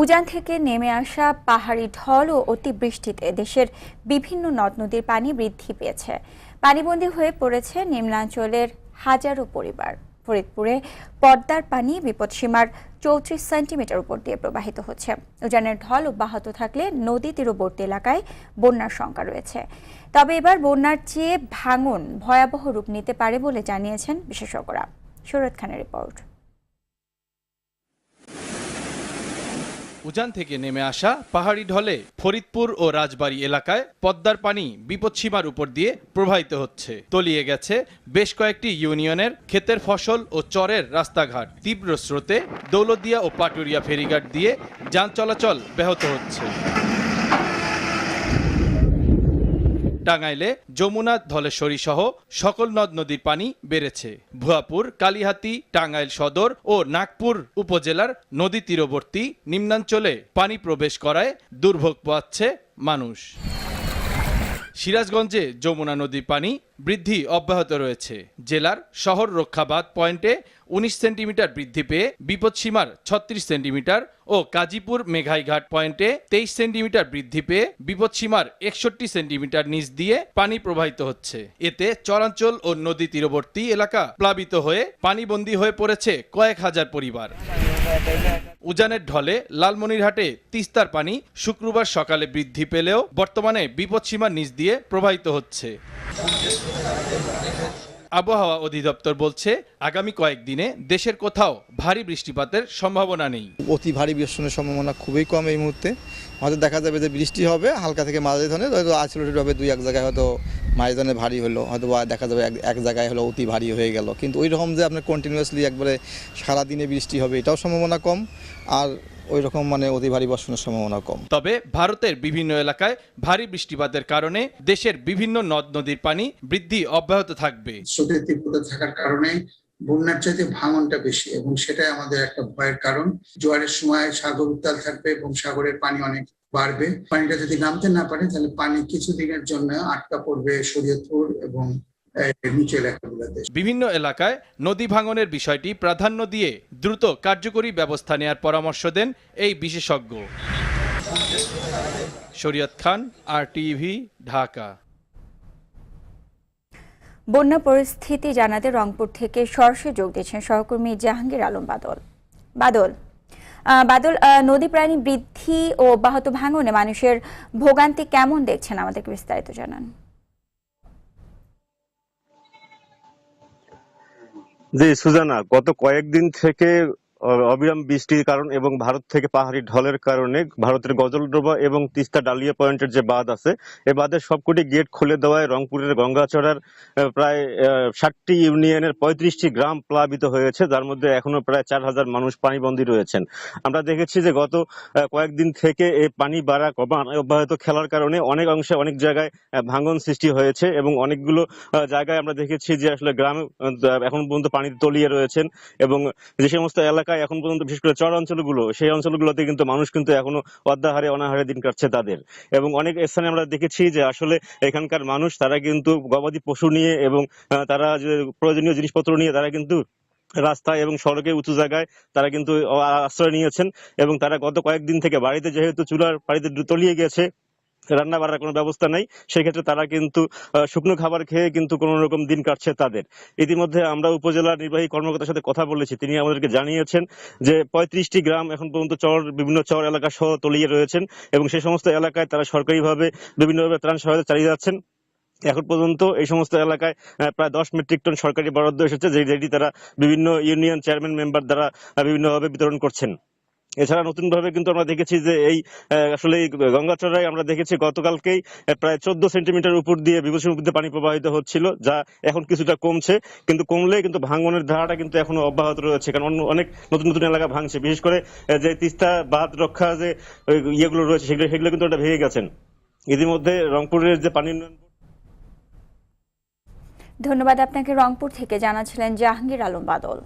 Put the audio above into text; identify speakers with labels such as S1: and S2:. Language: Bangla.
S1: উজান থেকে নেমে আসা পাহাড়ি ঢল ও অতিবৃষ্টিতে দেশের বিভিন্ন নদ নদীর পানি বৃদ্ধি পেয়েছে। পানিবন্দী হয়ে পড়েছে নিম্নাঞ্চলের হাজারো পরিবার। ফরিদপুরে পদ্মার পানি বিপদসীমার 34 সেন্টিমিটার উপর দিয়ে প্রবাহিত হচ্ছে। উজানের ঢল অব্যাহত থাকলে নদী তীরবর্তী এলাকায় বন্যার শঙ্কা রয়েছে। তবে এবার বন্যার চেয়ে ভাঙন ভয়াবহ রূপ নিতে পারে বলে জানিয়েছেন বিশেষজ্ঞরা। শরীয়ত খানের রিপোর্ট।
S2: উজান থেকে নেমে আসা পাহাড়ি ঢলে ফরিদপুর ও রাজবাড়ী এলাকায় পদ্মার পানি বিপদসীমার উপর দিয়ে প্রবাহিত হচ্ছে। তলিয়ে গেছে বেশ কয়েকটি ইউনিয়নের ক্ষেতের ফসল ও চরের রাস্তাঘাট। তীব্র স্রোতে দৌলতদিয়া ও পাটুরিয়া ফেরিঘাট দিয়ে যান চলাচল ব্যাহত হচ্ছে। টাঙ্গাইলে যমুনা, ধলেশ্বরী সহ সকল নদ নদীর পানি বেড়েছে। ভুয়াপুর, কালিহাতী, টাঙ্গাইল সদর ও নাগপুর উপজেলার নদী তীরবর্তী নিম্নাঞ্চলে পানি প্রবেশ করায় দুর্ভোগ পোহাচ্ছে মানুষ। সিরাজগঞ্জে যমুনা নদীর পানি বৃদ্ধি অব্যাহত রয়েছে। জেলার শহর রক্ষাবাদ পয়েন্টে 19 সেন্টিমিটার বৃদ্ধি পেয়ে বিপদসীমার 36 সেন্টিমিটার ও কাজীপুর মেঘাইঘাট পয়েন্টে 23 সেন্টিমিটার বৃদ্ধি পেয়ে বিপদসীমার 61 সেন্টিমিটার নিচ দিয়ে পানি প্রবাহিত হচ্ছে। এতে চরাঞ্চল ও নদী তীরবর্তী এলাকা প্লাবিত হয়ে পানিবন্দী হয়ে পড়েছে কয়েক হাজার পরিবার। উজানের ঢলে লালমনিরহাটে তিস্তার পানি শুক্রবার সকালে বৃদ্ধি পেলেও বর্তমানে বিপদসীমার নিচ দিয়ে প্রবাহিত হচ্ছে। আবহাওয়া অধিদপ্তর বলছে আগামী কয়েকদিনে দেশের কোথাও ভারী বৃষ্টিপাতের সম্ভাবনা নেই।
S3: অতি ভারী বর্ষণের সম্ভাবনা খুবই কম এই মুহূর্তে। হয়তো দেখা যাবে যে বৃষ্টি হবে হালকা থেকে মাঝারি ধরনের, হয়তো আইসোলেটেড হবে দুই এক জায়গায়, হয়তো মাঝারি ধরনের ভারী হলো, হয়তো দেখা যাবে এক জায়গায় হলো অতি ভারী হয়ে গেল। কিন্তু ওই রকম যে আপনার কন্টিনিউয়াসলি একবারে সারাদিনে বৃষ্টি হবে এটাও সম্ভাবনা কম, আর ওই রকম অতি ভারী বর্ষণের সম্ভাবনা কম।
S2: তবে ভারতের বিভিন্ন এলাকায় ভারী বৃষ্টিপাতের কারণে দেশের বিভিন্ন নদ নদীর পানি বৃদ্ধি অব্যাহত থাকবে।
S4: স্রোতের তীব্রতা থাকার কারণে বন্যার চাইতে ভাঙনটা বেশি, এবং সেটাই আমাদের একটা ভয়ের কারণ। জোয়ারের সময় সাগর উত্তাল থাকবে এবং সাগরের পানি অনেক বাড়বে। পানিটা যদি নামতে না পারে তাহলে পানি কিছুদিনের জন্য আটকা পড়বে শরীয়তপুর এবং
S2: বিভিন্ন এলাকায় নদী ভাঙনের বিষয়টি প্রাধান্য দিয়ে দ্রুত কার্যকরী ব্যবস্থা নেয়ার পরামর্শ দেন এই বিশেষজ্ঞ। শরীয়ত খান, RTV, ঢাকা।
S1: বন্যা পরিস্থিতি জানাতে রংপুর থেকে সরাসরি যোগ দিচ্ছেন সহকর্মী জাহাঙ্গীর আলম বাদল। বাদল, নদী প্রাণী বৃদ্ধি ও অব্যাহত ভাঙনে মানুষের ভোগান্তি কেমন দেখছেন, আমাদেরকে বিস্তারিত জানান।
S5: জি সুজানা, গত কয়েকদিন থেকে অবিরাম বৃষ্টির কারণ এবং ভারত থেকে পাহাড়ি ঢলের কারণে ভারতের গজলডোবা এবং তিস্তা ডালিয়া পয়েন্টের যে বাঁধ আছে এই বাঁধের সবকটি গেট খুলে দেওয়ায় রংপুরের গঙ্গাচড়ার প্রায় 60টি ইউনিয়নের 35টি গ্রাম প্লাবিত হয়েছে, যার মধ্যে এখনো প্রায় 4000 মানুষ পানিবন্দী রয়েছেন। আমরা দেখেছি যে গত কয়েকদিন থেকে এই পানি বাড়া কমা অব্যাহত খেলার কারণে অনেক অংশে অনেক জায়গায় ভাঙন সৃষ্টি হয়েছে এবং অনেকগুলো জায়গায় আমরা দেখেছি যে আসলে গ্রাম এখন পর্যন্ত পানিতে তলিয়ে রয়েছেন এবং যে সমস্ত এলাকা এখন পর্যন্ত বিশেষ করে চর অঞ্চলগুলো, সেই অঞ্চলগুলোতে কিন্তু মানুষ কিন্তু এখনো অর্ধাহারে অনাহারে দিন কাটছে তাদের। এবং অনেক স্থানে আমরা দেখেছি যে আসলে এখানকার মানুষ তারা কিন্তু গবাদি পশু নিয়ে এবং তারা যে প্রয়োজনীয় জিনিসপত্র নিয়ে তারা কিন্তু রাস্তায় এবং সড়কে উঁচু জায়গায় তারা কিন্তু আশ্রয় নিয়েছেন এবং তারা গত কয়েকদিন থেকে বাড়িতে যেহেতু চুলার বাড়িতে তলিয়ে গেছে, রান্না বাড়ার কোনো ব্যবস্থা নাই, সেক্ষেত্রে তারা কিন্তু শুকনো খাবার খেয়ে কিন্তু কোনো রকম দিন কাটছে তাদের। ইতিমধ্যে আমরা উপজেলা নির্বাহী কর্মকর্তার সাথে কথা বলেছি, তিনি আমাদেরকে জানিয়েছেন যে 35টি গ্রাম এখন পর্যন্ত বিভিন্ন চর এলাকা সহ তলিয়ে রয়েছেন এবং সেই সমস্ত এলাকায় তারা সরকারিভাবে বিভিন্নভাবে ত্রাণ সহায়তা চালিয়ে যাচ্ছেন। এখন পর্যন্ত এই সমস্ত এলাকায় প্রায় 10 মেট্রিক টন সরকারি বরাদ্দ এসেছে, যেটি তারা বিভিন্ন ইউনিয়ন চেয়ারম্যান মেম্বার দ্বারা বিভিন্নভাবে বিতরণ করছেন। এছাড়া নতুন ভাবে কিন্তু আমরা দেখেছি যে এই আসলে গঙ্গাচড়ায় আমরা দেখেছি গতকালকেই প্রায় 14 সেন্টিমিটার উপর দিয়ে বিপদসীমার উপর দিয়ে পানি প্রবাহিত হচ্ছিল, যা এখন কিছুটা কমছে, কিন্তু কমলে কিন্তু ভাঙনের ধারাটা কিন্তু এখনো অব্যাহত রয়েছে, কারণ অনেক নতুন নতুন এলাকা ভাঙছে। বিশেষ করে যে তিস্তা বাঁধ রক্ষা যে ইয়েগুলো রয়েছে সেগুলো কিন্তু ওটা ভেঙে গেছেন। ইতিমধ্যে রংপুরের যে পানি উন্নয়ন।
S1: ধন্যবাদ আপনাকে। রংপুর থেকে জানাচ্ছিলেন জাহাঙ্গীর আলম বাদল।